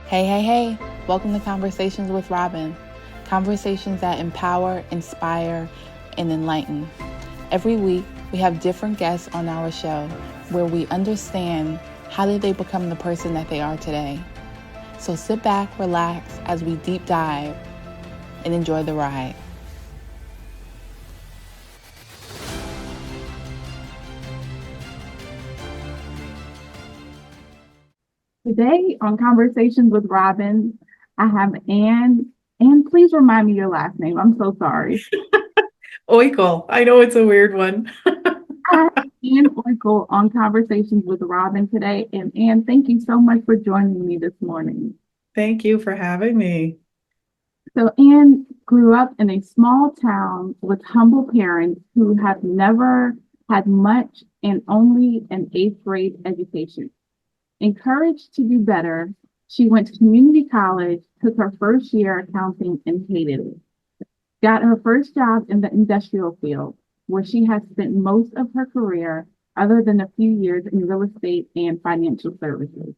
Hey, hey, hey. Welcome to Conversations with Robbin. Conversations that empower, inspire, and enlighten. Every week, we have different guests on our show where we understand how did they become the person that they are today. So sit back, relax as we deep dive and enjoy the ride. Today on Conversations with Robbin, I have Ann. Ann, please remind me your last name. I'm so sorry. Oickle. I know it's a weird one. I have Ann Oickle on Conversations with Robbin today. And Ann, thank you so much for joining me this morning. Thank you for having me. So Ann grew up in a small town with humble parents who have never had much and only an eighth grade education. Encouraged to do better, she went to community college, took her first year accounting, and hated it. Got her first job in the industrial field, where she has spent most of her career, other than a few years in real estate and financial services.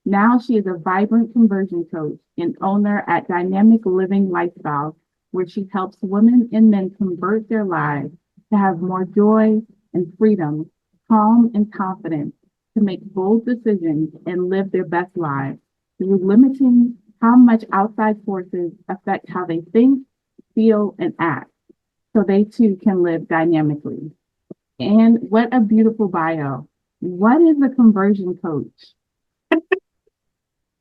Now she is a vibrant conversion coach and owner at Dynamic Living Lifestyle, where she helps women and men convert their lives to have more joy and freedom, calm and confidence to make bold decisions and live their best lives through limiting how much outside forces affect how they think, feel, and act so they too can live dynamically. And what a beautiful bio. What is a conversion coach?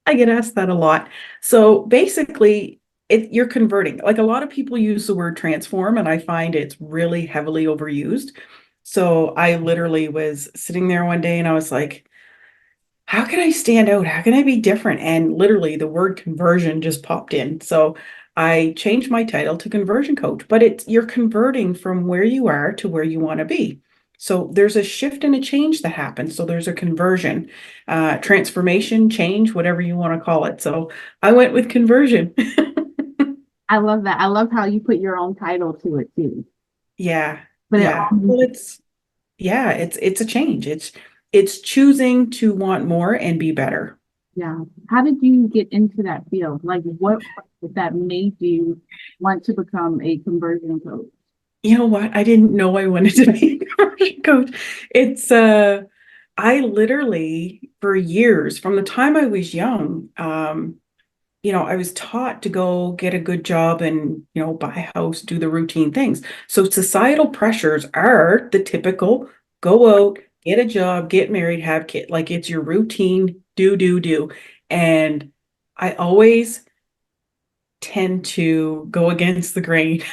I get asked that a lot. So basically, you're converting. Like a lot of people use the word transform, and I find it's really heavily overused. So I literally was sitting there one day and I was like, how can I stand out? How can I be different? And literally the word conversion just popped in. So I changed my title to conversion coach, but it's you're converting from where you are to where you want to be. So there's a shift and a change that happens. So there's a conversion, transformation, change, whatever you want to call it. So I went with conversion. I love that. I love how you put your own title to it too. Yeah. But it Yeah. all Well, means, it's a change. It's choosing to want more and be better. yeah. How did you get into that field? Like what was it that made you want to become a conversion coach? You know what? I didn't know I wanted to be a conversion coach. It's I literally for years, from the time I was young, I was taught to go get a good job and, buy a house, do the routine things. So societal pressures are the typical go out, get a job, get married, have kids. Like it's your routine, do, do, do. And I always tend to go against the grain.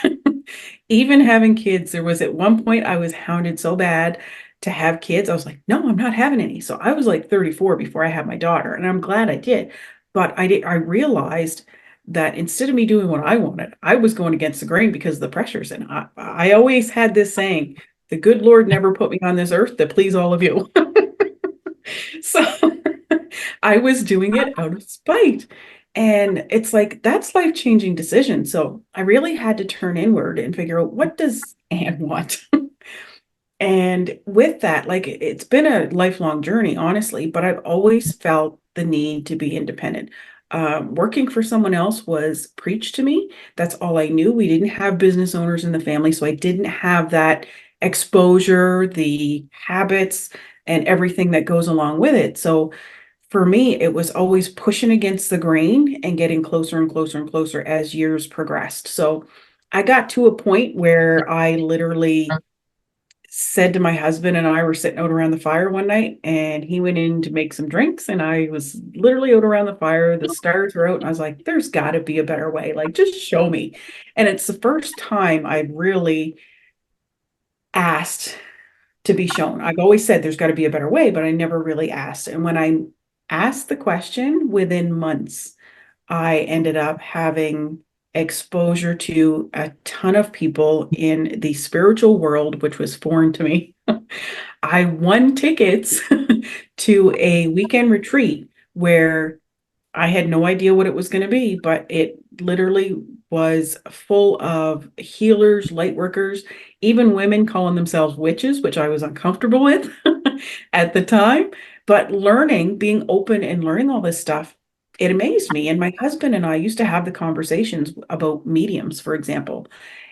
Even having kids, there was at one point I was hounded so bad to have kids. I was like, no, I'm not having any. So I was like 34 before I had my daughter, and I'm glad I did. But I realized that instead of me doing what I wanted, I was going against the grain because of the pressures. And I always had this saying, the good Lord never put me on this earth to please all of you. So I was doing it out of spite. And it's like that's life-changing decision. So I really had to turn inward and figure out what does Anne want? And with that, like it's been a lifelong journey, honestly, but I've always felt the need to be independent. Working for someone else was preached to me. That's all I knew. We didn't have business owners in the family, so I didn't have that exposure, the habits, and everything that goes along with it. So for me, it was always pushing against the grain and getting closer and closer and closer as years progressed. So I got to a point where I literally said to my husband, and I were sitting out around the fire one night, and he went in to make some drinks, and I was literally out around the fire. The stars were out, and I was like, there's got to be a better way. Like, just show me. And it's the first time I've really asked to be shown. I've always said there's got to be a better way, but I never really asked. And when I asked the question, within months, I ended up having exposure to a ton of people in the spiritual world, which was foreign to me. I won tickets to a weekend retreat where I had no idea what it was going to be, but it literally was full of healers, light workers, even women calling themselves witches, which I was uncomfortable with at the time. But learning, being open and learning all this stuff, it amazed me. And my husband and I used to have the conversations about mediums, for example.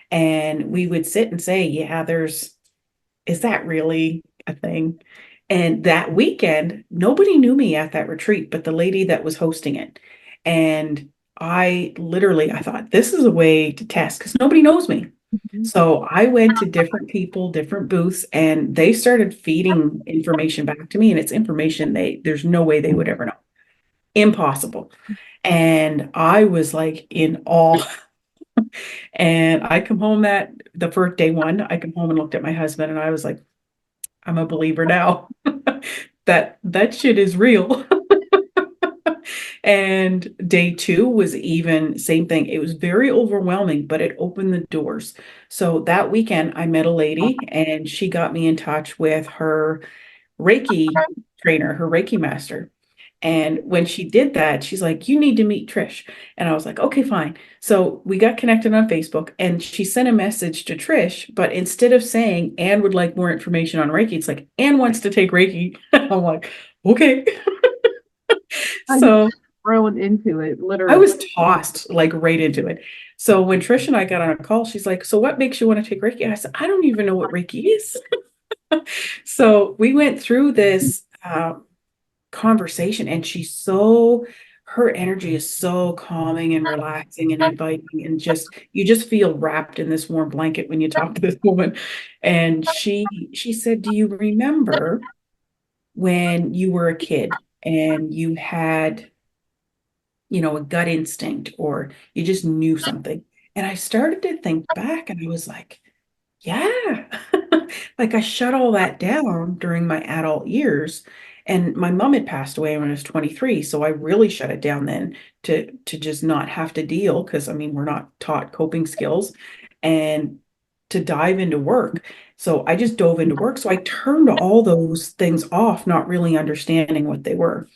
And we would sit and say, yeah, is that really a thing? And that weekend, nobody knew me at that retreat, but the lady that was hosting it. And I thought, this is a way to test because nobody knows me. Mhm. So I went to different people, different booths, and they started feeding information back to me. And it's information there's no way they would ever know. Impossible. And I was like in awe. And I come home that the first day one, I come home and looked at my husband and I was like, I'm a believer now. That shit is real. And day two was even same thing. It was very overwhelming, but it opened the doors. So that weekend I met a lady and she got me in touch with her Reiki trainer, her Reiki master. And when she did that, she's like, you need to meet Trish. And I was like, okay, fine. So we got connected on Facebook and she sent a message to Trish, but instead of saying Anne would like more information on Reiki, it's like Anne wants to take Reiki. I'm like, okay. I just So thrown into it, I literally. was tossed like right into it. So when Trish and I got on a call, she's like, so what makes you want to take Reiki? I said, I don't even know what Reiki is. So we went through this conversation and her energy is so calming and relaxing and inviting and just you just feel wrapped in this warm blanket when you talk to this woman. And she said, do you remember when you were a kid and you had, a gut instinct or you just knew something? And I started to think back and I was like, yeah. Like I shut all that down during my adult years. And my mom had passed away when I was 23. So I really shut it down then to just not have to deal, because I mean, we're not taught coping skills, and to dive into work. So I just dove into work. So I turned all those things off, not really understanding what they were.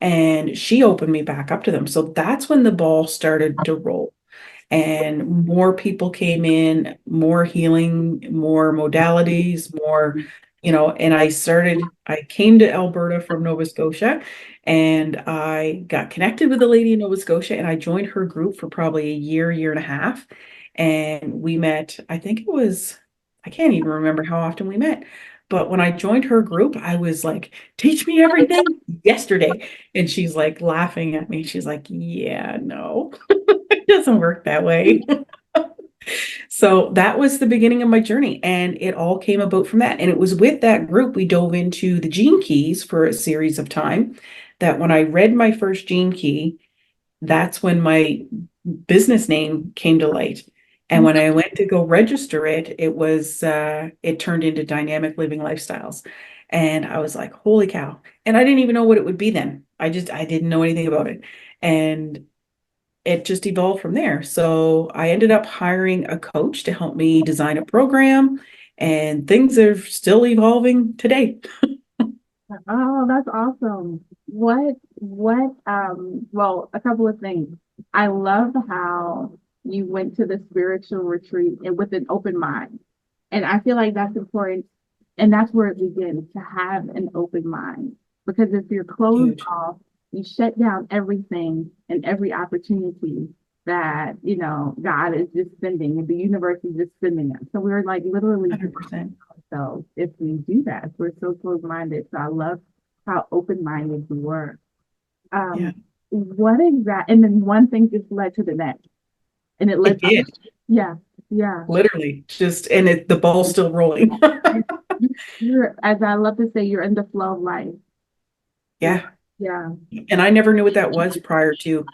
And she opened me back up to them. So that's when the ball started to roll and more people came in, more healing, more modalities, more, and I came to Alberta from Nova Scotia and I got connected with a lady in Nova Scotia and I joined her group for probably a year and a half. And we met, I can't even remember how often we met. But when I joined her group, I was like, teach me everything yesterday. And she's like laughing at me. She's like, yeah, no. It doesn't work that way. So that was the beginning of my journey, and it all came about from that. And it was with that group we dove into the gene keys for a series of time. That when I read my first gene key, that's when my business name came to light. And when I went to go register it, it turned into Dynamic Living Lifestyles. And I was like, holy cow. And I didn't even know what it would be then. I didn't know anything about it. And it just evolved from there. So I ended up hiring a coach to help me design a program, and things are still evolving today. Oh, that's awesome. Well, a couple of things. I love how you went to the spiritual retreat and with an open mind. And I feel like that's important. And that's where it begins, to have an open mind. Because if you're closed Huge. off, you shut down everything and every opportunity that, God is just sending and the universe is just sending us. So we're like literally 100%. so if we do that, we're so closed-minded. So I love how open-minded we were. Yeah, What exact? And then one thing just led to the next, and it led. it did. Yeah, yeah. Literally. The ball's still rolling. You're, as I love to say, you're in the flow of life. Yeah, Yeah. yeah, And I never knew what that was prior to.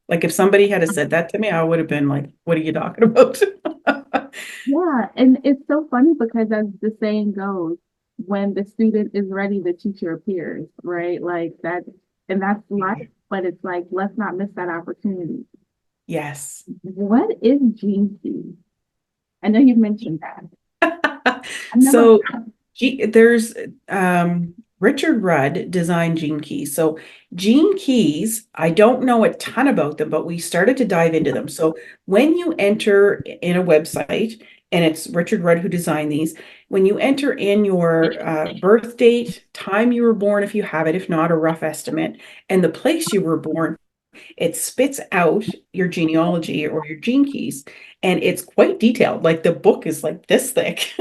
Like if somebody had said that to me, I would have been like, what are you talking about? yeah. And it's so funny because, as the saying goes, when the student is ready, the teacher appears, right? Like that, and that's life. But it's like, let's not miss that opportunity. Yes. What is Gene Key? I know you mentioned that. I've never. So there's Richard Rudd designed Gene Keys. So Gene Keys, I don't know a ton about them, but we started to dive into them. So when you enter in a website, and it's Richard Rudd who designed these, when you enter in your birth date, time you were born, if you have it, if not, a rough estimate, and the place you were born, it spits out your genealogy or your gene keys, and it's quite detailed. Like the book is like this thick.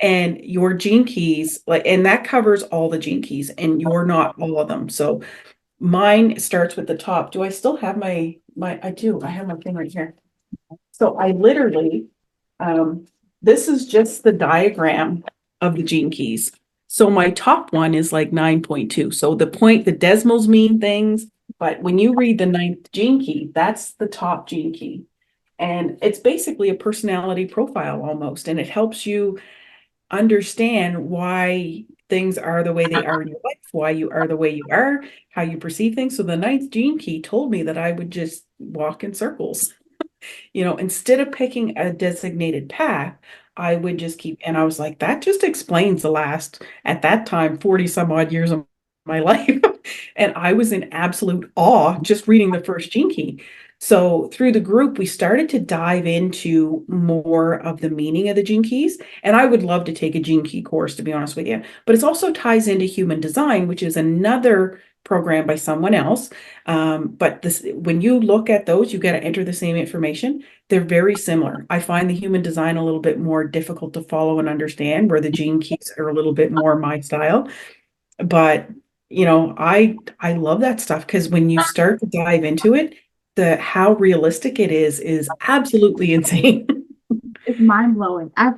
And your gene keys, like, and that covers all the gene keys, and you're not all of them. So mine starts with the top. Do I still have I do. I have my thing right here. So I literally, um, this is just the diagram of the gene keys. So my top one is like 9.2. So the decimals mean things, but when you read the ninth gene key, that's the top gene key. And it's basically a personality profile almost, and it helps you understand why things are the way they are in your life, why you are the way you are, how you perceive things. So the ninth gene key told me that I would just walk in circles. Instead of picking a designated path, I would just keep, and I was like, that just explains the last, at that time, 40 some odd years of my life. And I was in absolute awe just reading the first gene key. So through the group, we started to dive into more of the meaning of the gene keys. And I would love to take a gene key course, to be honest with you. But it also ties into human design, which is another program by someone else. But when you look at those, you got to enter the same information. They're very similar. I find the human design a little bit more difficult to follow and understand, where the gene keys are a little bit more my style. But I love that stuff, because when you start to dive into it, the how realistic it is absolutely insane. It's mind blowing. I've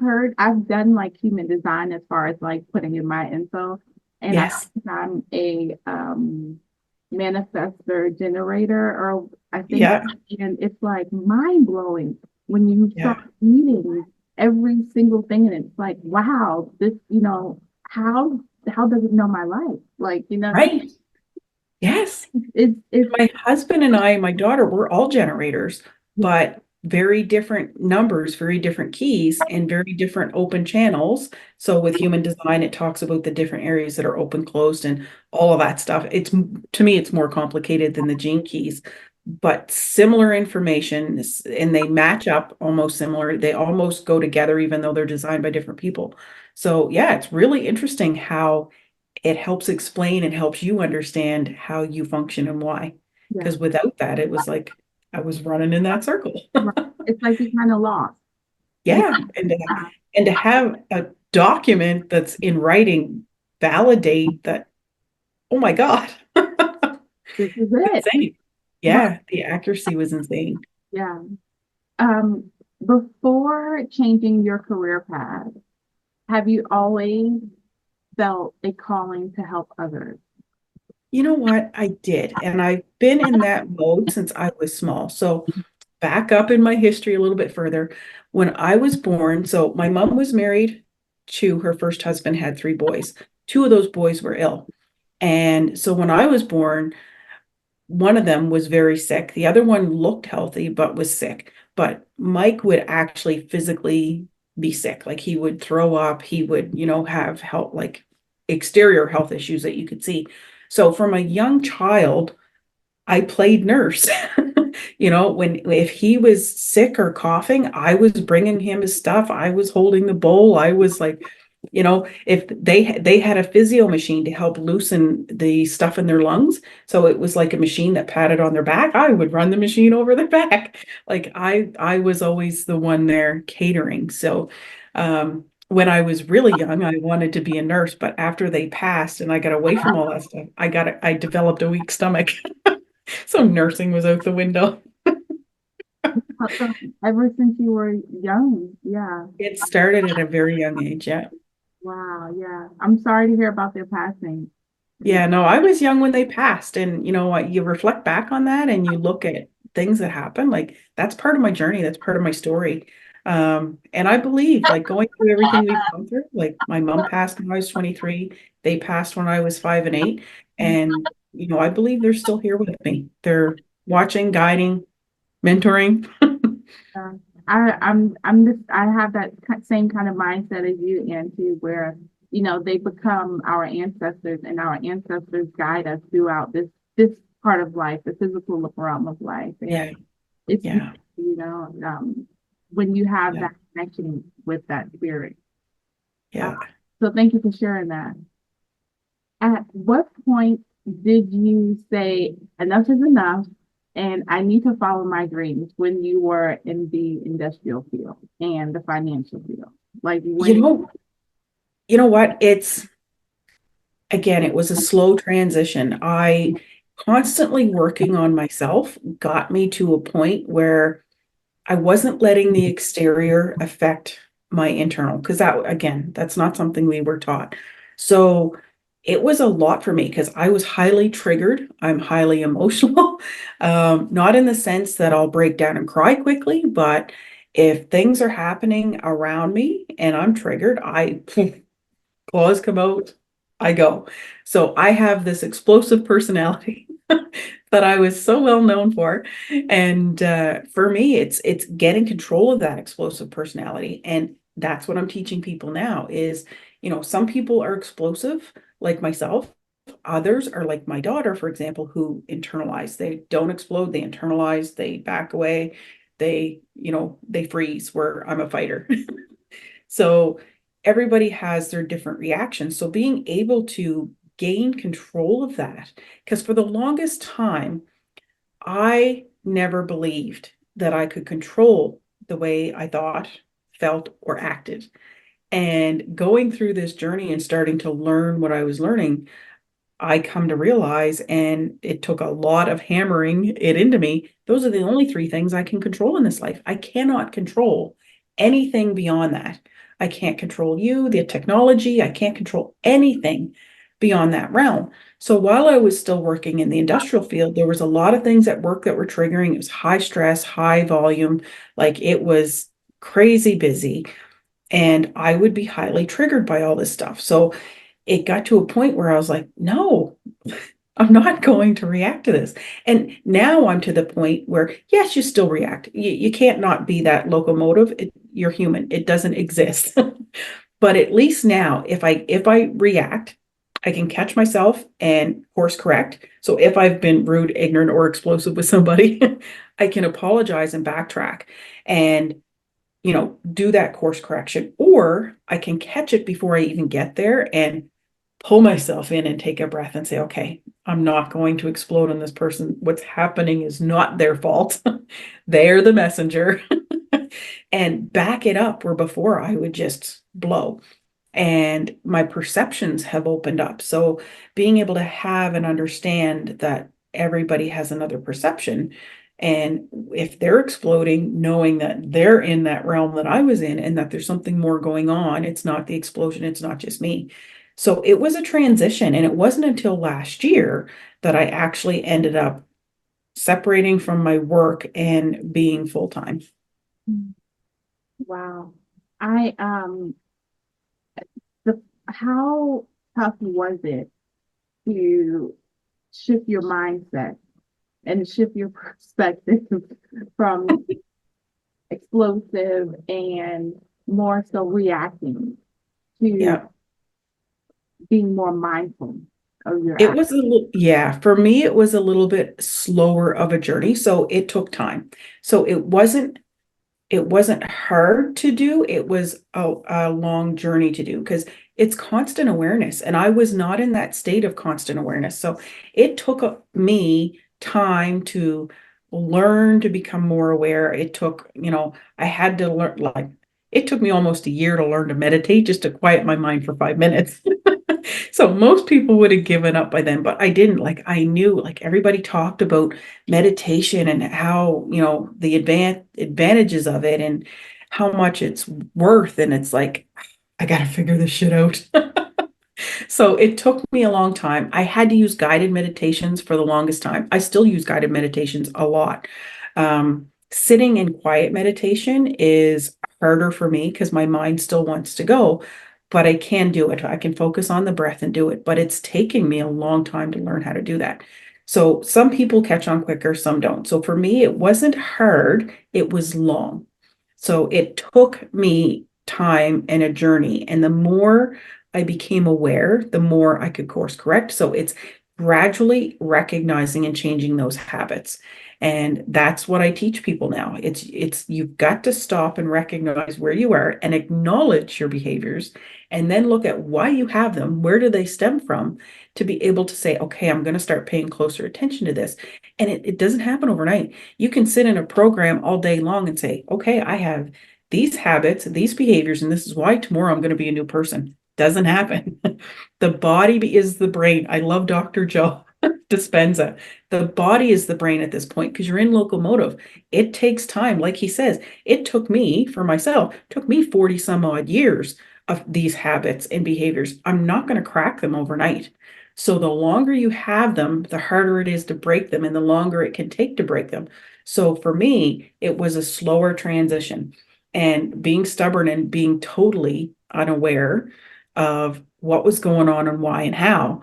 done like human design as far as like putting in my info, and Yes. I'm a manifestor generator, or I think, Yeah. and it's like mind blowing when you Yeah. start reading every single thing, and it's like, wow, this, how does it know my life? Like, Right. Yes. it's My husband and I and my daughter, we're all generators, but very different numbers, very different keys, and very different open channels. So with human design, it talks about the different areas that are open, closed, and all of that stuff. To me, it's more complicated than the gene keys, but similar information, and they match up almost similar. They almost go together, even though they're designed by different people. So yeah, it's really interesting how it helps explain and helps you understand how you function and why. yeah, Because without that, it was like I was running in that circle. right. It's like you kind of lost. Yeah, Yeah. And to have a document that's in writing validate that, oh my God. this is it. Insane. Right. Yeah, the accuracy was insane. Yeah. Um, Before changing your career path, have you always felt a calling to help others? You know what? I did. And I've been in that mode since I was small. So back up in my history a little bit further. When I was born, so my mom was married to her first husband, had three boys. Two of those boys were ill. And so when I was born, one of them was very sick. The other one looked healthy, but was sick. But Mike would actually physically be sick. Like he would throw up. He would, have health, like exterior health issues that you could see. So from a young child, I played nurse. When if he was sick or coughing, I was bringing him his stuff. I was holding the bowl. I was like, if they had a physio machine to help loosen the stuff in their lungs, so it was like a machine that patted on their back, I would run the machine over their back. Like I was always the one there catering. So when I was really young, I wanted to be a nurse, but after they passed and I got away from all that stuff, I developed a weak stomach. So nursing was out the window. So ever since you were young, yeah. It started at a very young age. Yeah. Wow, yeah. I'm sorry to hear about their passing. Yeah, Yeah. No, I was young when they passed. And you know what? You reflect back on that and you look at things that happened. Like that's part of my journey. That's part of my story. And I believe like going through everything we've gone through, like my mom passed when I was 23. They passed when I was 5 and 8. And, I believe they're still here with me. They're watching, guiding, mentoring. yeah. I'm this. I have that same kind of mindset as you, Ann, too, where they become our ancestors, and our ancestors guide us throughout this part of life, the physical realm of life. And Yeah. it's Yeah. when you have Yeah. that connection with that spirit. Uh, Yeah. so thank you for sharing that. At what point did you say enough is enough? and I need to follow my dreams when you were in the industrial field and the financial field? Like You when, know, you know what? Again, it was a slow transition. I constantly working on myself got me to a point where I wasn't letting the exterior affect my internal, because that, again, that's not something we were taught. So it was a lot for me because I was highly triggered. I'm highly emotional, not in the sense that I'll break down and cry quickly, but if things are happening around me and I'm triggered, I claws come out, I go. So I have this explosive personality that I was so well known for. And for me, it's getting control of that explosive personality. And that's what I'm teaching people now is, some people are explosive, like myself. Others are like my daughter, for example, who internalize. They don't explode, they internalize, they back away, they freeze, where I'm a fighter. So everybody has their different reactions. So being able to gain control of that, because for the longest time, I never believed that I could control the way I thought, felt, or acted. And going through this journey and starting to learn what I was learning, I come to realize, and it took a lot of hammering it into me, those are the only three things I can control in this life. I cannot control anything beyond that. I can't control you, the technology, I can't control anything beyond that realm. So while I was still working in the industrial field, there was a lot of things at work that were triggering. It was high stress, high volume, like it was crazy busy. And I would be highly triggered by all this stuff. So it got to a point where I was like, no, I'm not going to react to this. And now I'm to the point where, yes, you still react. You can't not be that locomotive. You're human. It doesn't exist. But at least now, if I react, I can catch myself and course correct. So if I've been rude, ignorant, or explosive with somebody, I can apologize and backtrack and do that course correction. Or I can catch it before I even get there and pull myself in and take a breath and say, okay, I'm not going to explode on this person. What's happening is not their fault. They're the messenger. And back it up where before I would just blow. And my perceptions have opened up. So being able to have and understand that everybody has another perception. And if they're exploding, knowing that they're in that realm that I was in and that there's something more going on, it's not the explosion, it's not just me. So it was a transition. And it wasn't until last year that I actually ended up separating from my work and being full time. wow, I, how tough was it to shift your mindset and shift your perspective from explosive and more so reacting to Yeah. being more mindful of your It actions? was a little, yeah, for me, it was a little bit slower of a journey. So it took time. So it wasn't hard to do. It was a long journey to do because it's constant awareness. And I was not in that state of constant awareness. So it took me time to learn to become more aware. It took, I had to learn, like, it took me almost a year to learn to meditate just to quiet my mind for 5 minutes. So most people would have given up by then, but I didn't. Like I knew, like everybody talked about meditation and how, the advantages of it and how much it's worth. And it's like, I got to figure this shit out. So it took me a long time. I had to use guided meditations for the longest time. I still use guided meditations a lot. Sitting in quiet meditation is harder for me because my mind still wants to go, but I can do it. I can focus on the breath and do it, but it's taking me a long time to learn how to do that. So some people catch on quicker, some don't. So for me, it wasn't hard, it was long. So it took me time and a journey. And the more I became aware, the more I could course correct. So it's gradually recognizing and changing those habits. And that's what I teach people now. It's you've got to stop and recognize where you are and acknowledge your behaviors and then look at why you have them. Where do they stem from? to be able to say, okay, I'm going to start paying closer attention to this. And it doesn't happen overnight. You can sit in a program all day long and say, okay, I have these habits, these behaviors, and this is why tomorrow I'm going to be a new person. Doesn't happen. The body is the brain. I love Dr. Joe Dispenza. The body is the brain at this point because you're in locomotive. It takes time. Like he says, it took me, for myself, took me 40 some odd years of these habits and behaviors. I'm not going to crack them overnight. So the longer you have them, the harder it is to break them and the longer it can take to break them. So for me, it was a slower transition and being stubborn and being totally unaware of what was going on and why and how.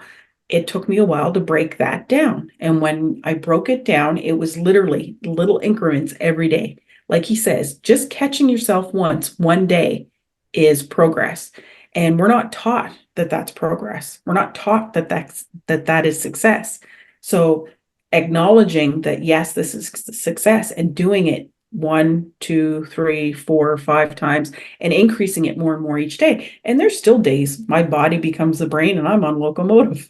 It took me a while to break that down. And when I broke it down, it was literally little increments every day. Like he says, just catching yourself once, one day is progress. And we're not taught that that's progress. We're not taught that is success. So acknowledging that, yes, this is success and doing it one, two, three, 4, 5 times and increasing it more and more each day. And there's still days my body becomes the brain and I'm on locomotive.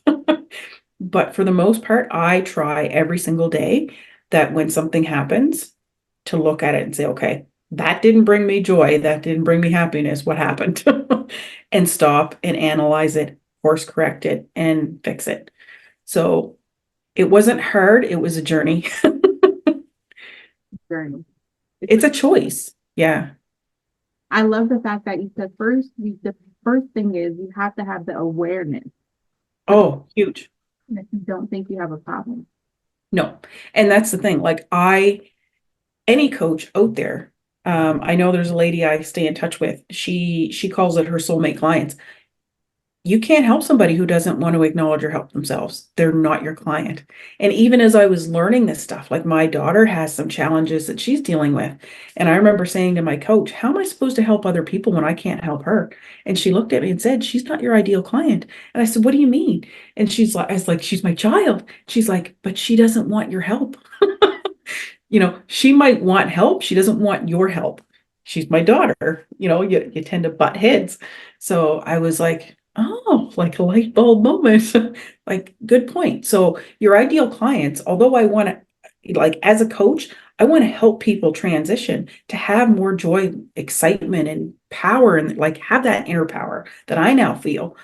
But for the most part, I try every single day that when something happens to look at it and say, okay, that didn't bring me joy. That didn't bring me happiness. What happened? And stop and analyze it, course correct it, and fix it. So it wasn't hard. It was a journey. Journey. It's a choice. Yeah. I love the fact that you said the first thing is you have to have the awareness Oh, huge. that you don't think you have a problem. No. And that's the thing. Like any coach out there, I know there's a lady I stay in touch with. She calls it her soulmate clients. You can't help somebody who doesn't want to acknowledge or help themselves. They're not your client. And even as I was learning this stuff, like my daughter has some challenges that she's dealing with. And I remember saying to my coach, how am I supposed to help other people when I can't help her? And she looked at me and said, she's not your ideal client. And I said, what do you mean? And I was like, she's my child. She's like, but she doesn't want your help. She might want help. She doesn't want your help. She's my daughter. You tend to butt heads. So I was like, oh, like a light bulb moment. Like, good point. So your ideal clients, although I want to, like, as a coach, I want to help people transition to have more joy, excitement, and power, and like have that inner power that I now feel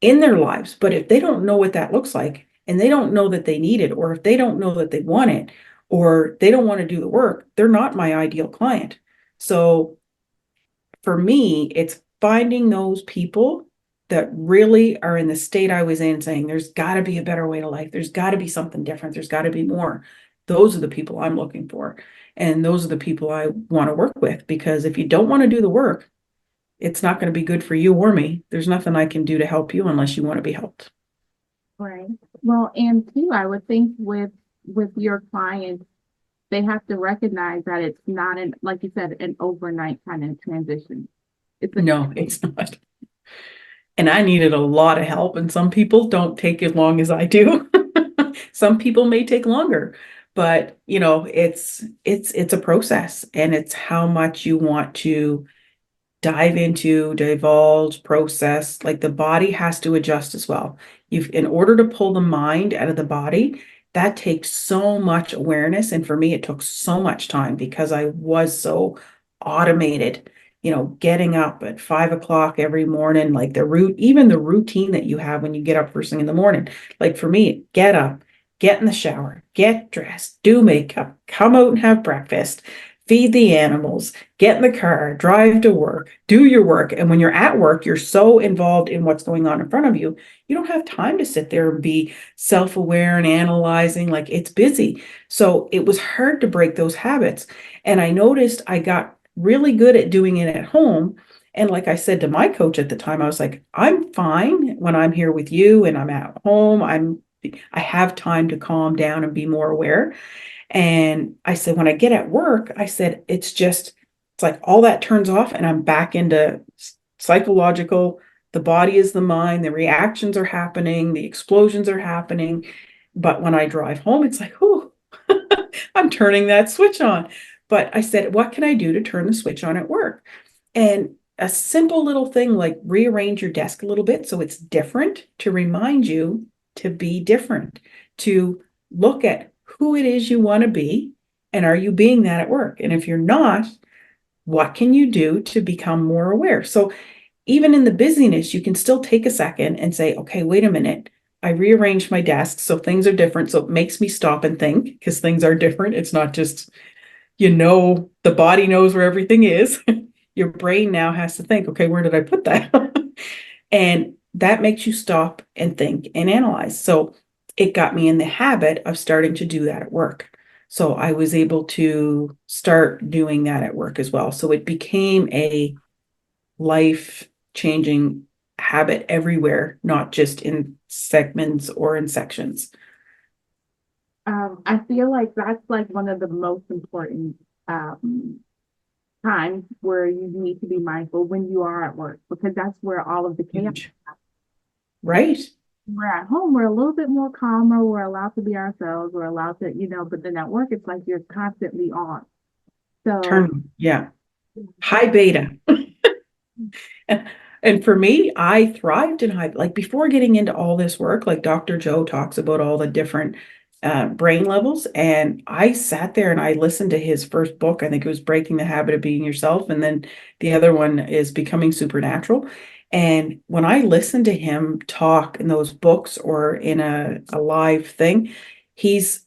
in their lives. But if they don't know what that looks like, and they don't know that they need it, or if they don't know that they want it, or they don't want to do the work, they're not my ideal client. So for me, it's finding those people that really are in the state I was in, saying there's got to be a better way to life. There's got to be something different. There's got to be more. Those are the people I'm looking for. And those are the people I want to work with, because if you don't want to do the work, it's not going to be good for you or me. There's nothing I can do to help you unless you want to be helped. Right. Well, and too, I would think with your clients, they have to recognize that it's not like you said, an overnight kind of transition. It's a No, it's not. And I needed a lot of help, and some people don't take as long as I do. Some people may take longer, but it's a process, and it's how much you want to dive into, divulge, process. Like the body has to adjust as well. In order to pull the mind out of the body, that takes so much awareness. And for me, it took so much time because I was so automated, getting up at 5 o'clock every morning, like even the routine that you have when you get up first thing in the morning. Like for me, get up, get in the shower, get dressed, do makeup, come out and have breakfast, feed the animals, get in the car, drive to work, do your work. And when you're at work, you're so involved in what's going on in front of you, you don't have time to sit there and be self-aware and analyzing. Like, it's busy. So it was hard to break those habits. And I noticed I got really good at doing it at home. And like I said to my coach at the time, I was like, I'm fine when I'm here with you and I'm at home. I have time to calm down and be more aware. And I said, when I get at work, I said, it's like all that turns off and I'm back into psychological. The body is the mind, the reactions are happening, the explosions are happening. But when I drive home, it's like, oh, I'm turning that switch on. But I said, what can I do to turn the switch on at work? And a simple little thing like rearrange your desk a little bit so it's different to remind you to be different, to look at who it is you want to be, and are you being that at work? And if you're not, what can you do to become more aware? So even in the busyness, you can still take a second and say, okay, wait a minute. I rearranged my desk so things are different. So it makes me stop and think because things are different. It's not just, the body knows where everything is. Your brain now has to think, okay, where did I put that? And that makes you stop and think and analyze. So it got me in the habit of starting to do that at work. So I was able to start doing that at work as well. So it became a life changing habit everywhere, not just in segments or in sections. I feel like that's like one of the most important times where you need to be mindful when you are at work, because that's where all of the chaos. Huge. Right. We're at home, we're a little bit more calmer, we're allowed to be ourselves, we're allowed to, but then at work, it's like you're constantly on. So, Yeah. High beta. And for me, I thrived in high, like before getting into all this work, like Dr. Joe talks about all the different brain levels. And I sat there and I listened to his first book. I think it was Breaking the Habit of Being Yourself. And then the other one is Becoming Supernatural. And when I listened to him talk in those books or in a live thing, he's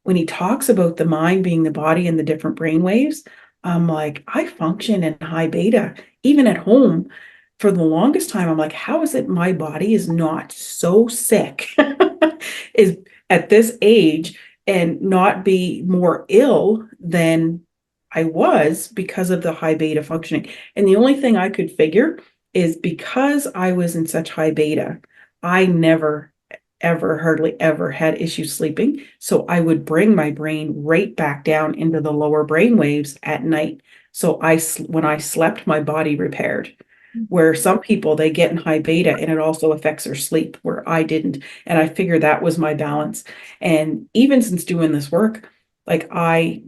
when he talks about the mind being the body and the different brain waves, I'm like, I function in high beta, even at home. For the longest time, I'm like, how is it my body is not so sick is at this age and not be more ill than I was because of the high beta functioning. And the only thing I could figure is because I was in such high beta, I never ever, hardly ever had issues sleeping. So I would bring my brain right back down into the lower brain waves at night. So when I slept, my body repaired. Where some people they get in high beta and it also affects their sleep, where I didn't. And I figured that was my balance. And even since doing this work, like I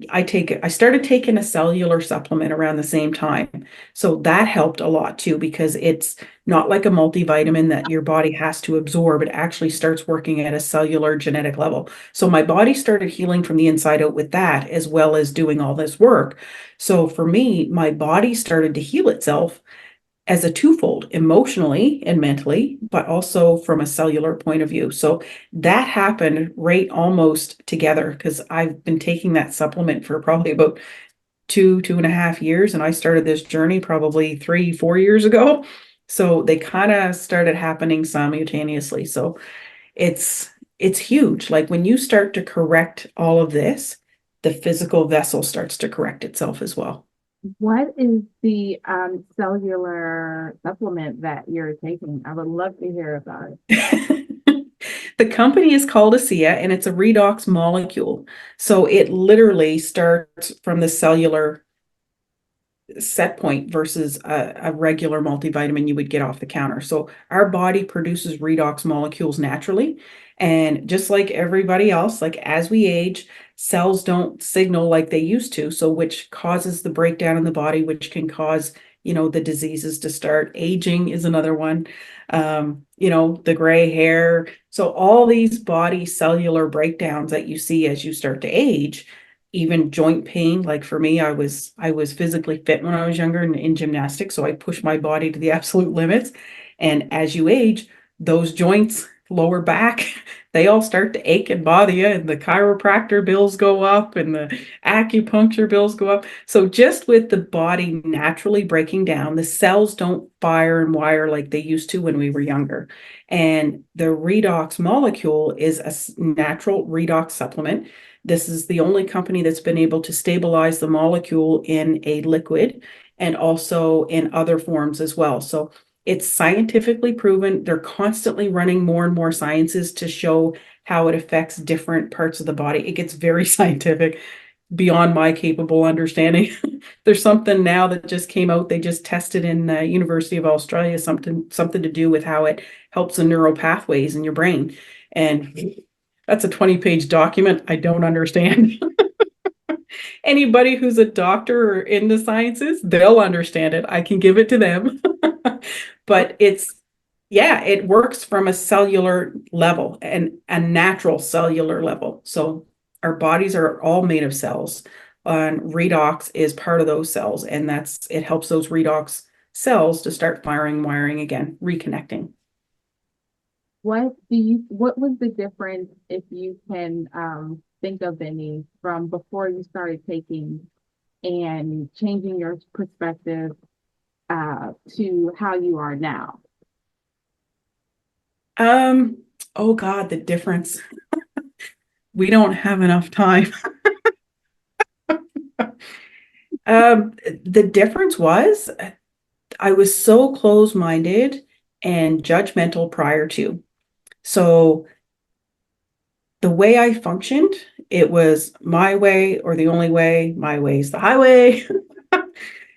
started taking a cellular supplement around the same time. So that helped a lot too, because it's not like a multivitamin that your body has to absorb. It actually starts working at a cellular genetic level. So my body started healing from the inside out with that, as well as doing all this work. So for me, my body started to heal itself as a twofold, emotionally and mentally, but also from a cellular point of view. So that happened right almost together because I've been taking that supplement for probably about 2.5 years. And I started this journey probably 3, 4 years ago. So they kind of started happening simultaneously. So it's it's huge. Like when you start to correct all of this, the physical vessel starts to correct itself as well. what is the cellular supplement that you're taking? I would love to hear about it. The company is called ASEA and it's a redox molecule. So it literally starts from the cellular set point versus a regular multivitamin you would get off the counter. So our body produces redox molecules naturally. And just like everybody else, like as we age, cells don't signal like they used to. So which causes the breakdown in the body, which can cause, the diseases to start. Aging is another one. The gray hair. So all these body cellular breakdowns that you see as you start to age, even joint pain. Like for me, I was physically fit when I was younger and in gymnastics, so I pushed my body to the absolute limits. And as you age, those joints, lower back, they all start to ache and bother you, and the chiropractor bills go up and the acupuncture bills go up. So just with the body naturally breaking down, the cells don't fire and wire like they used to when we were younger. And the redox molecule is a natural redox supplement. This is the only company that's been able to stabilize the molecule in a liquid and also in other forms as well. So it's scientifically proven. They're constantly running more and more sciences to show how it affects different parts of the body. It gets very scientific beyond my capable understanding. There's something now that just came out. They just tested in the University of Australia, something to do with how it helps the neural pathways in your brain. And that's a 20-page document I don't understand. Anybody who's a doctor or in the sciences, they'll understand it. I can give it to them. But Yeah, it works from a cellular level and a natural cellular level. So our bodies are all made of cells, and redox is part of those cells, and that's it helps those redox cells to start firing, wiring again, reconnecting. What was the difference, if you can think of any, from before you started taking and changing your perspective to how you are now? Um, oh God, the difference. We don't have enough time. The difference was I was so close-minded and judgmental prior to. So the way I functioned, it was my way or the only way. My way is the highway.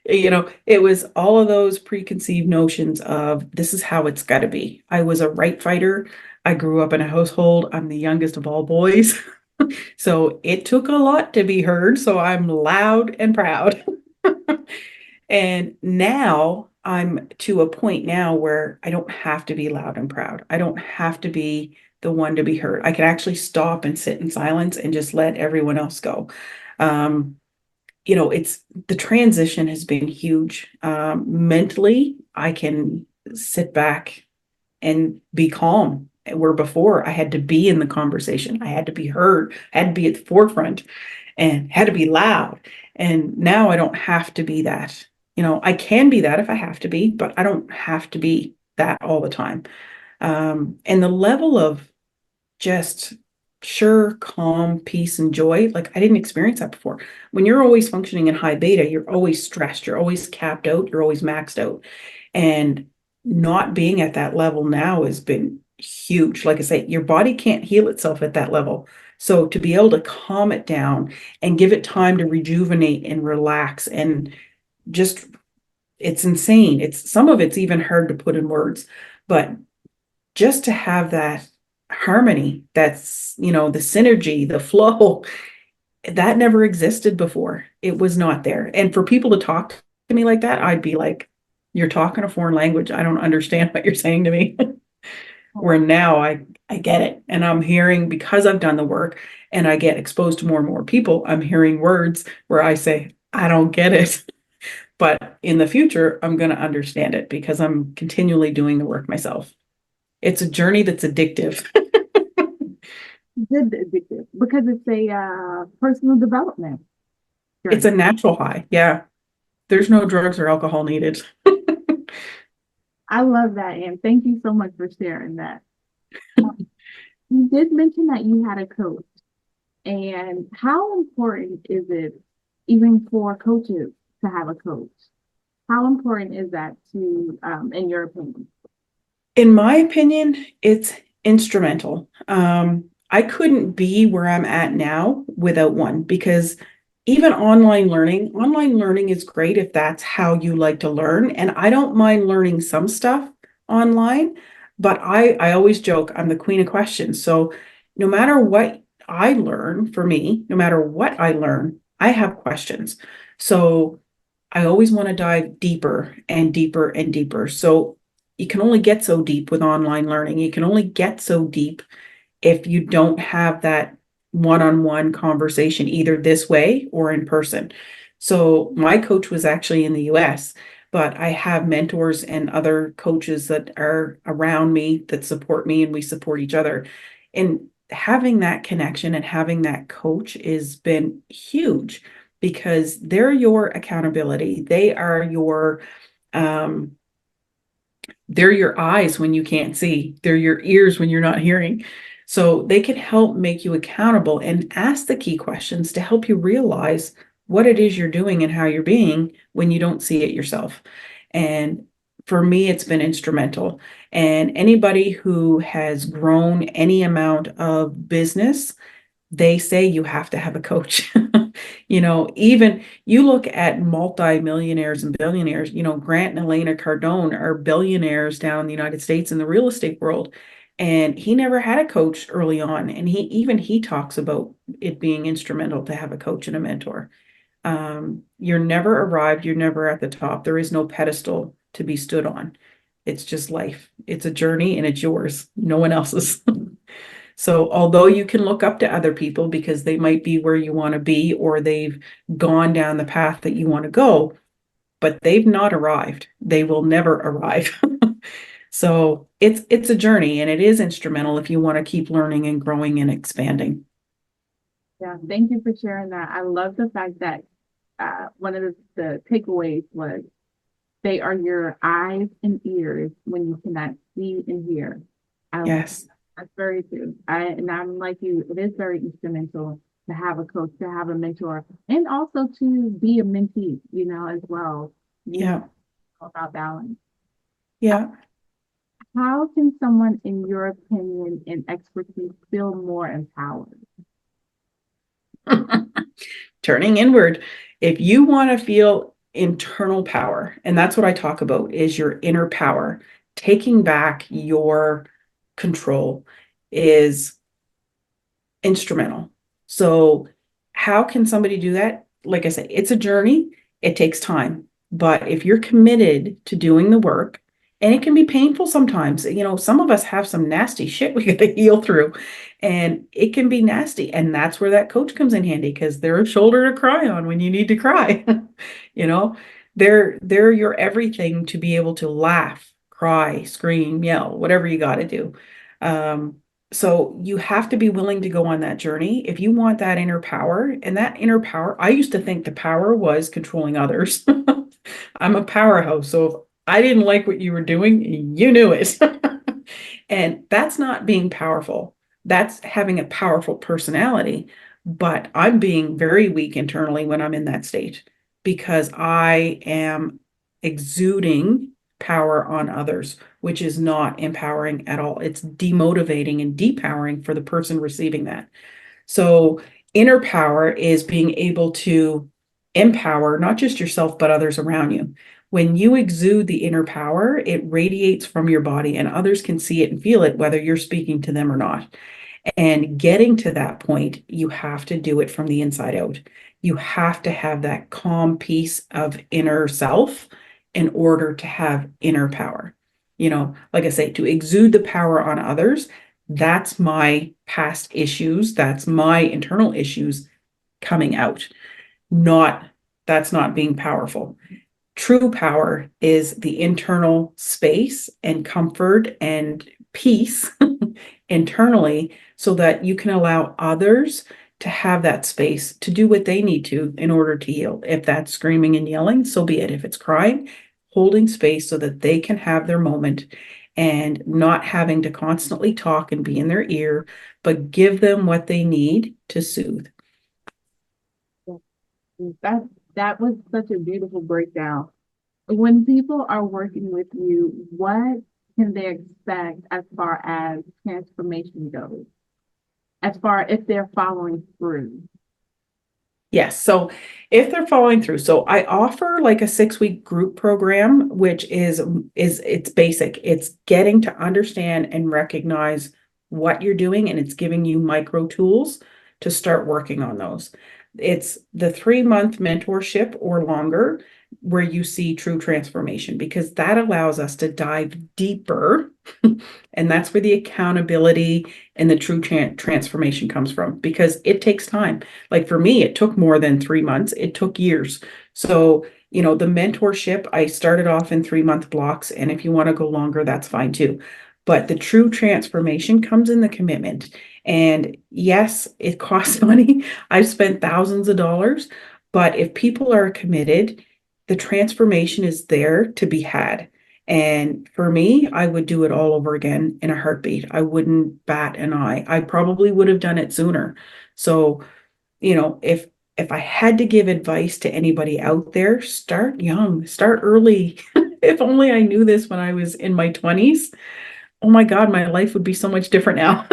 It was all of those preconceived notions of this is how it's got to be. I was a right fighter. I grew up in a household. I'm the youngest of all boys. So it took a lot to be heard. So I'm loud and proud. And now I'm to a point now where I don't have to be loud and proud. I don't have to be the one to be heard. I can actually stop and sit in silence and just let everyone else go. Um, it's the transition has been huge. Mentally, I can sit back and be calm. Where before I had to be in the conversation, I had to be heard, I had to be at the forefront and had to be loud. And now I don't have to be that. I can be that if I have to be, but I don't have to be that all the time. And the level of just sure, calm, peace, and joy, like I didn't experience that before. When you're always functioning in high beta, you're always stressed, you're always capped out, you're always maxed out. And not being at that level now has been huge. Like I say, your body can't heal itself at that level. So to be able to calm it down and give it time to rejuvenate and relax and just it's insane. It's some of it's even hard to put in words, but just to have that harmony, that's, the synergy, the flow, that never existed before. It was not there. And for people to talk to me like that, I'd be like, you're talking a foreign language. I don't understand what you're saying to me. Where Oh, now I get it. And I'm hearing because I've done the work and I get exposed to more and more people, I'm hearing words where I say, I don't get it. But in the future, I'm going to understand it because I'm continually doing the work myself. It's a journey that's addictive. good addictive because it's a personal development It's journey. a natural high. Yeah. There's no drugs or alcohol needed. I love that, and thank you so much for sharing that. Uh, You did mention that you had a coach, and how important is it, even for coaches, to have a coach? How important is that to, in your opinion? In my opinion, it's instrumental. I couldn't be where I'm at now without one because even online learning is great if that's how you like to learn. And I don't mind learning some stuff online, but I always joke I'm the queen of questions. So no matter what I learn for me, no matter what I learn, I have questions. So I always want to dive deeper and deeper and deeper. So you can only get so deep with online learning. You can only get so deep if you don't have that one-on-one conversation, either this way or in person. So my coach was actually in the US, but I have mentors and other coaches that are around me that support me and we support each other. And having that connection and having that coach has been huge because they're your accountability. Um, they're your eyes when you can't see. They're your ears when you're not hearing. So they can help make you accountable and ask the key questions to help you realize what it is you're doing and how you're being when you don't see it yourself. And for me, it's been instrumental. And anybody who has grown any amount of business, they say you have to have a coach. Even you look at multi-millionaires and billionaires, Grant and Elena Cardone are billionaires down in the United States in the real estate world. And he never had a coach early on. And he talks about it being instrumental to have a coach and a mentor. You're never arrived, you're never at the top. There is no pedestal to be stood on. It's just life. It's a journey and it's yours, no one else's. So, although you can look up to other people because they might be where you want to be or they've gone down the path that you want to go, but they've not arrived. They will never arrive. So, it's a journey and it is instrumental if you want to keep learning and growing and expanding. Yeah, thank you for sharing that. I love the fact that one of the takeaways was they are your eyes and ears when you cannot see and hear. I, Yes. that's very true. And I'm like you, it is very instrumental to have a coach, to have a mentor, and also to be a mentee, as well. You Yeah. about balance. Yeah. How can someone, in your opinion and expertise, feel more empowered? Turning inward. If you want to feel internal power, and that's what I talk about, is your inner power, taking back your control is instrumental. So, how can somebody do that? Like I said, it's a journey, it takes time. But if you're committed to doing the work, and it can be painful sometimes, some of us have some nasty shit we got to heal through, and it can be nasty. And that's where that coach comes in handy because they're a shoulder to cry on when you need to cry. you know, they're your everything to be able to laugh, cry, scream, yell, whatever you got to do. Um, so you have to be willing to go on that journey if you want that inner power. And that inner power, I used to think the power was controlling others. I'm a powerhouse. So if I didn't like what you were doing, you knew it. And that's not being powerful. That's having a powerful personality. But I'm being very weak internally when I'm in that state because I am exuding power on others, which is not empowering at all. It's demotivating and depowering for the person receiving that. So, inner power is being able to empower not just yourself, but others around you. When you exude the inner power, it radiates from your body and others can see it and feel it, whether you're speaking to them or not. And getting to that point, you have to do it from the inside out. You have to have that calm piece of inner self in order to have inner power. Like I say, to exude the power on others, that's my past issues, that's my internal issues coming out. Not That's not being powerful. True power is the internal space and comfort and peace internally so that you can allow others to have that space to do what they need to in order to heal. If that's screaming and yelling, so be it. If it's crying, holding space so that they can have their moment and not having to constantly talk and be in their ear, but give them what they need to soothe. That that was such a beautiful breakdown. When people are working with you, what can they expect as far as transformation goes? As far if they're following through. Yes. So if they're following through, so I offer like a 6-week group program, which is it's basic. It's getting to understand and recognize what you're doing, and it's giving you micro tools to start working on those. It's the 3-month mentorship or longer where you see true transformation because that allows us to dive deeper. And that's where the accountability and the true transformation comes from because it takes time. Like for me, it took more than 3 months, it took years. So, the mentorship, I started off in 3-month blocks. And if you want to go longer, that's fine too. But the true transformation comes in the commitment. And yes, it costs money. I've spent thousands of dollars. But if people are committed, the transformation is there to be had. And for me, I would do it all over again in a heartbeat. I wouldn't bat an eye. I probably would have done it sooner. So, if I had to give advice to anybody out there, start young, start early. If only I knew this when I was in my 20s. Oh my God, my life would be so much different now.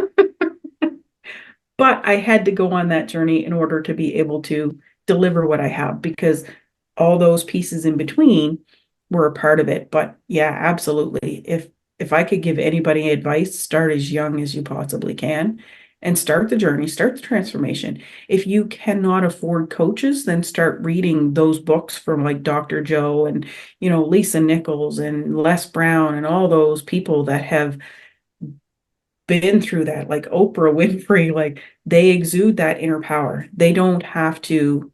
But I had to go on that journey in order to be able to deliver what I have because all those pieces in between were a part of it. But yeah, absolutely. If I could give anybody advice, start as young as you possibly can and start the journey, start the transformation. If you cannot afford coaches, then start reading those books from like Dr. Joe and, Lisa Nichols and Les Brown and all those people that have been through that, like Oprah Winfrey, like they exude that inner power. They don't have to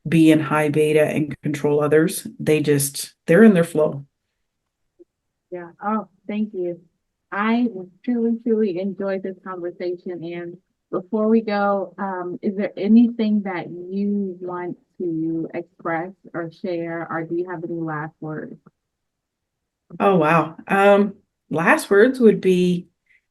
be in high beta and control others. They're in their flow. Yeah. Oh, thank you. I truly, truly enjoyed this conversation. And before we go, is there anything that you want to express or share, or do you have any last words? Oh, wow. Last words would be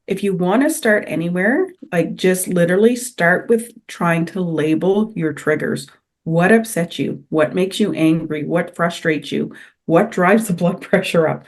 if you want to start anywhere, like just literally start with trying to label your triggers. What upsets you? What makes you angry? What frustrates you? What drives the blood pressure up?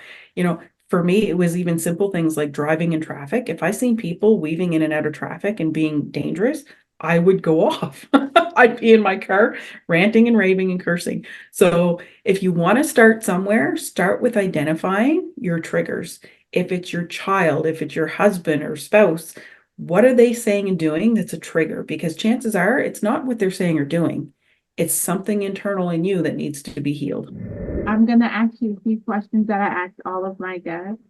For me, it was even simple things like driving in traffic. If I seen people weaving in and out of traffic and being dangerous, I would go off. I'd be in my car ranting and raving and cursing. So if you want to start somewhere, start with identifying your triggers. If it's your child, if it's your husband or spouse, what are they saying and doing that's a trigger? Because chances are it's not what they're saying or doing. It's something internal in you that needs to be healed. I'm going to ask you a few questions that I asked all of my guests.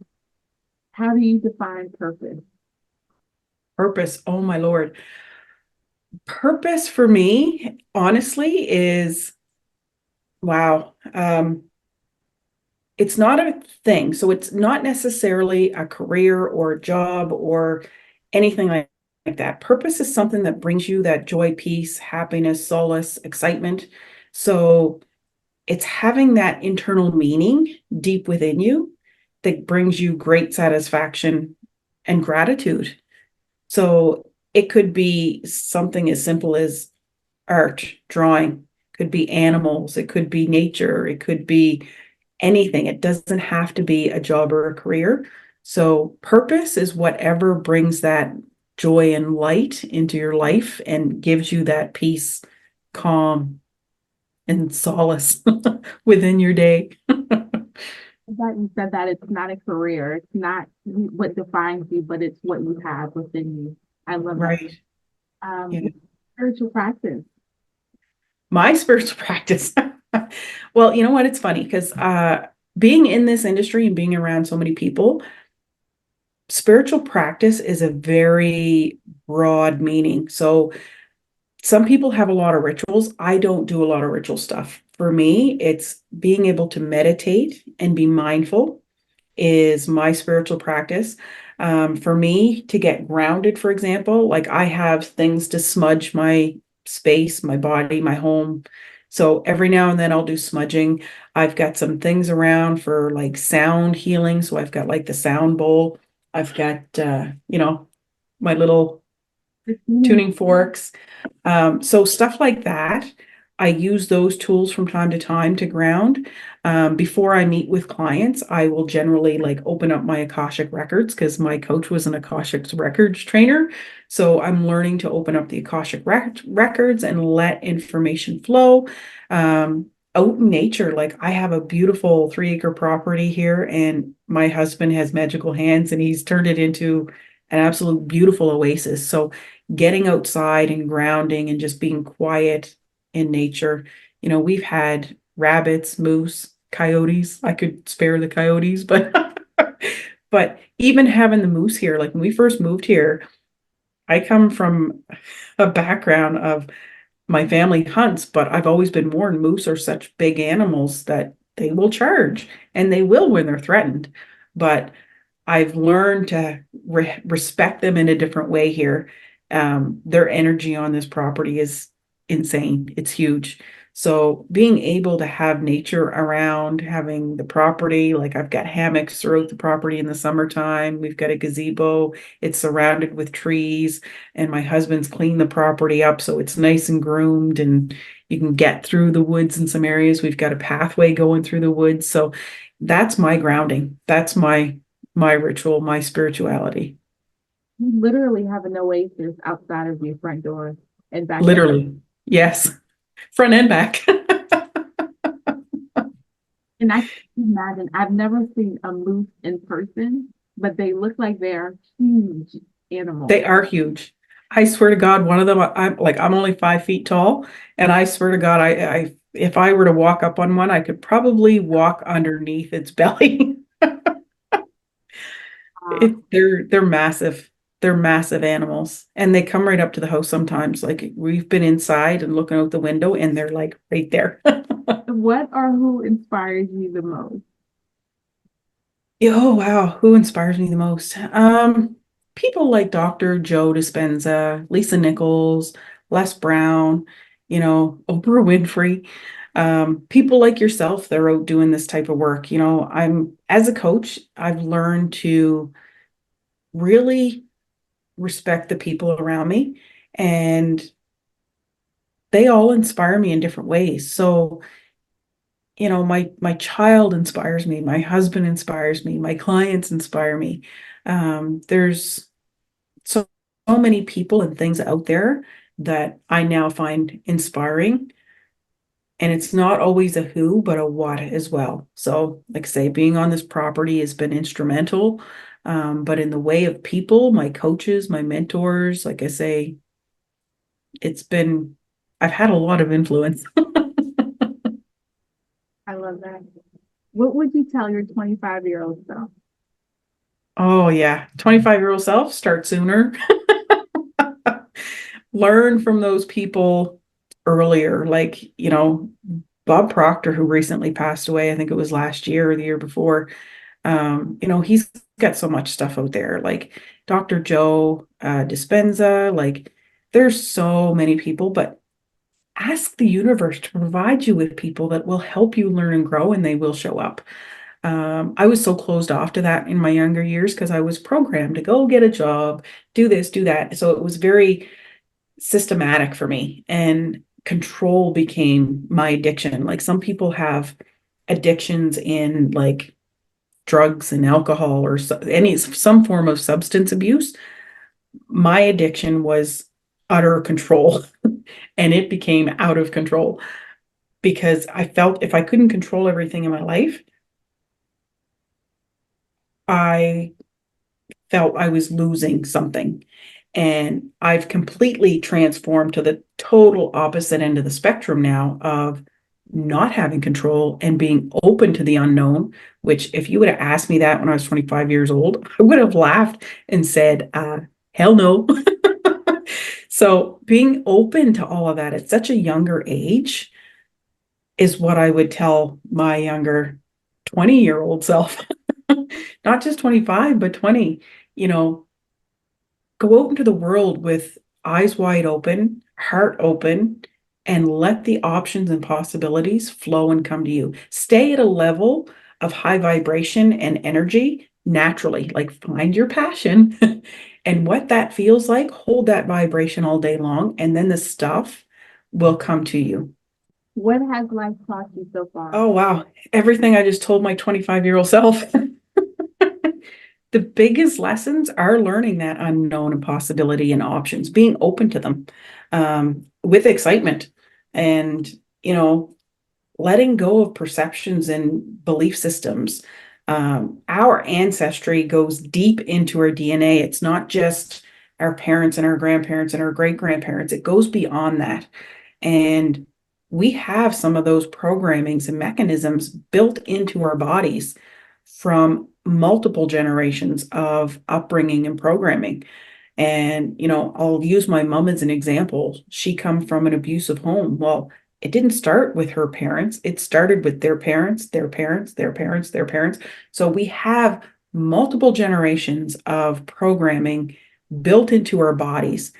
How do you define purpose? Purpose, oh my Lord. Purpose for me, honestly, is wow. It's not a thing. So it's not necessarily a career or a job or anything like that. Purpose is something that brings you that joy, peace, happiness, solace, excitement. So it's having that internal meaning deep within you that brings you great satisfaction and gratitude. So it could be something as simple as art, drawing, could be animals, it could be nature, it could be anything. It doesn't have to be a job or a career. So purpose is whatever brings that joy and light into your life and gives you that peace, calm, and solace within your day. That you said that it's not a career, it's not what defines you, but it's what you have within you. I love that. Right. Yeah. Spiritual practice. My spiritual practice. Well, you know what? It's funny because being in this industry and being around so many people, spiritual practice is a very broad meaning. So some people have a lot of rituals. I don't do a lot of ritual stuff. For me, it's being able to meditate and be mindful is my spiritual practice. For me to get grounded, for example, like I have things to smudge my space, my body, my home. So every now and then I'll do smudging. I've got some things around for like sound healing. So I've got like the sound bowl. I've got, my little tuning forks. So stuff like that, I use those tools from time to time to ground. Before I meet with clients, I will generally like open up my Akashic records because my coach was an Akashic records trainer. So I'm learning to open up the Akashic records and let information flow. Out in nature, like I have a beautiful 3-acre property here, and my husband has magical hands and he's turned it into an absolute beautiful oasis. So getting outside and grounding and just being quiet in nature. We've had rabbits, moose, coyotes. I could spare the coyotes, but but even having the moose here, like when we first moved here, I come from a background of my family hunts, but I've always been warned moose are such big animals that they will charge and they will when they're threatened. But I've learned to respect them in a different way here. Their energy on this property is insane. It's huge. So being able to have nature around, having the property, like I've got hammocks throughout the property in the summertime. We've got a gazebo. It's surrounded with trees, and my husband's cleaned the property up so it's nice and groomed, and you can get through the woods in some areas. We've got a pathway going through the woods. So that's my grounding. That's my ritual, my spirituality. You literally have an oasis outside of your front door and backyard. Literally. Yes. Front and back. And I can imagine, I've never seen a moose in person, but they look like they're huge animals. They are huge. I swear to God, one of them, I'm only 5 feet tall, and I swear to God, if I were to walk up on one, I could probably walk underneath its belly. They're massive. They're massive animals, and they come right up to the house sometimes. Like we've been inside and looking out the window, and they're like right there. What or who inspires you the most? Oh wow, who inspires me the most? People like Dr. Joe Dispenza, Lisa Nichols, Les Brown, Oprah Winfrey. People like yourself, they're out doing this type of work. I'm as a coach, I've learned to really respect the people around me, and they all inspire me in different ways. So, my child inspires me, my husband inspires me, my clients inspire me. There's so many people and things out there that I now find inspiring. And it's not always a who, but a what as well. So, like I say, being on this property has been instrumental. But in the way of people, my coaches, my mentors, like I say, it's been, I've had a lot of influence. I love that. What would you tell your 25-year-old self? Oh, yeah. 25-year-old self, start sooner. Learn from those people earlier. Like, Bob Proctor, who recently passed away, I think it was last year or the year before. He's got so much stuff out there, like Dr. Joe Dispenza, like there's so many people, but ask the universe to provide you with people that will help you learn and grow, and they will show up. I was so closed off to that in my younger years because I was programmed to go get a job, do this, do that. So it was very systematic for me, and control became my addiction. Like some people have addictions in like drugs and alcohol or some form of substance abuse. My addiction was utter control, and it became out of control because I felt if I couldn't control everything in my life, I felt I was losing something. And I've completely transformed to the total opposite end of the spectrum now of not having control and being open to the unknown, which if you would have asked me that when I was 25 years old, I would have laughed and said, hell no. So being open to all of that at such a younger age is what I would tell my younger 20-year-old self. Not just 25, but 20. You know, go out into the world with eyes wide open, heart open, and let the options and possibilities flow and come to you. Stay at a level of high vibration and energy naturally, like find your passion and what that feels like, hold that vibration all day long, and then the stuff will come to you. What has life taught you so far? Oh, wow. Everything I just told my 25-year-old self. The biggest lessons are learning that unknown and possibility and options, being open to them with excitement and, you know, letting go of perceptions and belief systems. Our ancestry goes deep into our DNA. It's not just our parents and our grandparents and our great grandparents, it goes beyond that. And we have some of those programmings and mechanisms built into our bodies from multiple generations of upbringing and programming. And, I'll use my mom as an example. She come from an abusive home. Well, it didn't start with her parents. It started with their parents, their parents, their parents, their parents. So we have multiple generations of programming built into our bodies.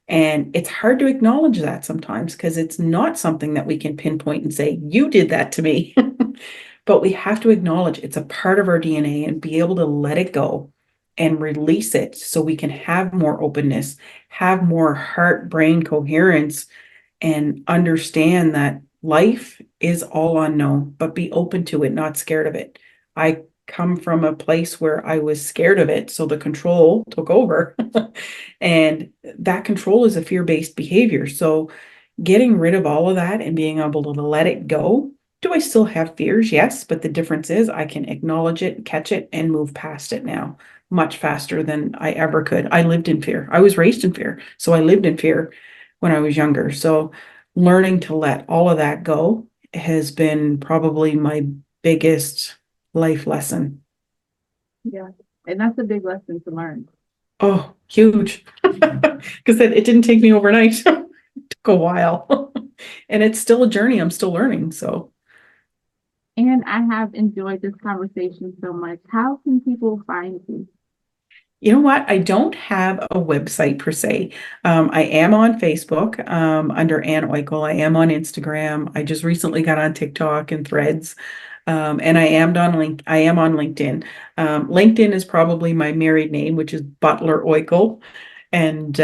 And it's hard to acknowledge that sometimes because it's not something that we can pinpoint and say, you did that to me. But we have to acknowledge it's a part of our DNA and be able to let it go and release it so we can have more openness, have more heart brain coherence, and understand that life is all unknown, but be open to it, not scared of it. I come from a place where I was scared of it, so the control took over. And that control is a fear-based behavior. So getting rid of all of that and being able to let it go. Do I still have fears? Yes, but the difference is I can acknowledge it, catch it, and move past it now. much faster than I ever could. I lived in fear. I was raised in fear. So I lived in fear when I was younger. So learning to let all of that go has been probably my biggest life lesson. Yeah. And that's a big lesson to learn. Oh, huge. Because it didn't take me overnight. It took a while. And it's still a journey. I'm still learning. So, And I have enjoyed this conversation so much. How can people find you? you know what? I don't have a website per se. I am on Facebook under Ann Oickle. I am on Instagram. I just recently got on TikTok and Threads. And I am on LinkedIn. LinkedIn is probably my married name, which is Butler Oickle. And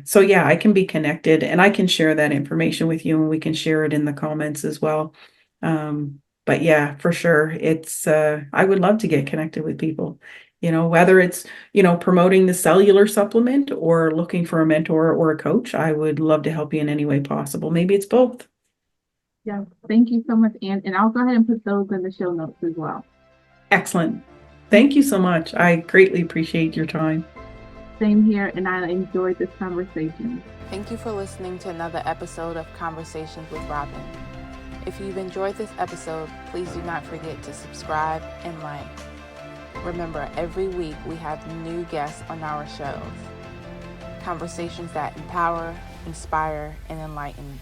so, yeah, I can be connected and I can share that information with you and we can share it in the comments as well. But yeah, for sure. I would love to get connected with people, whether it's, promoting the cellular supplement or looking for a mentor or a coach. I would love to help you in any way possible. Maybe it's both. Yeah. Thank you so much, Anne. And I'll go ahead and put those in the show notes as well. Excellent. Thank you so much. I greatly appreciate your time. Same here, and I enjoyed this conversation. Thank you for listening to another episode of Conversations with Robbin. If you've enjoyed this episode, please do not forget to subscribe and like. Remember, every week we have new guests on our shows. Conversations that empower, inspire, and enlighten.